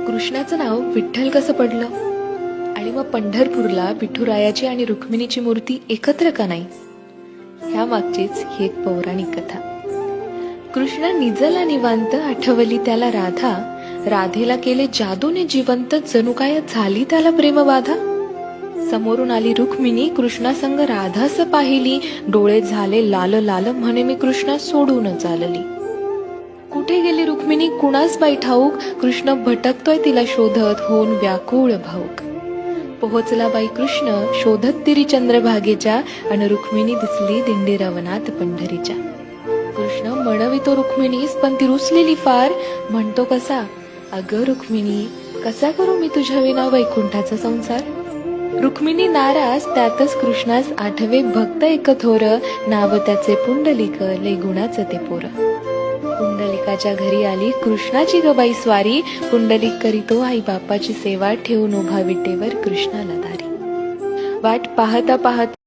कृष्णाचं नाव विठ्ठल कसं पडलं आणि मग पंढरपूरला विठुरायाची आणि रुक्मिणीची मूर्ती एकत्र का नाही? ह्या मागचीच ही एक पौराणिक कथा. कृष्ण निजला निवांत, आठवली त्याला राधा. राधेला केले जादूने जिवंत, जणू काय झाली त्याला प्रेमबाधा. समोरून आली रुक्मिणी, कृष्णासंग राधास पाहिली. डोळे झाले लाल लाल, म्हणे मी कृष्णा सोडून चालली. कुठे गेली रुक्मिणी कुणास बाई ठाऊक, कृष्ण भटकतोय तिला शोधत, होऊन व्याकुळ भाऊक. पोहोचला बाई कृष्ण शोधत तिरी चंद्रभागेच्या, आणि रुक्मिणी दिसली दिंडी रवनात पंढरीच्या. कृष्ण म्हणवितो रुक्मिणीस, पण ती रुसलेली फार. म्हणतो कसा, अगं रुक्मिणी कसा करू मी तुझ्या विना वैकुंठाचा संसार. रुक्मिणी नाराज, त्यातच कृष्णास आठवे भक्त एक थोर. नाव त्याचे पुंडलिक, लय गुणाचं ते पोर. पुंडलिकाच्या घरी आली कृष्णाची गबाई स्वारी. पुंडलिक करीतो आई बापाची सेवा, ठेवून उभा विटेवर कृष्णाला दारी. वाट पाहता पाहता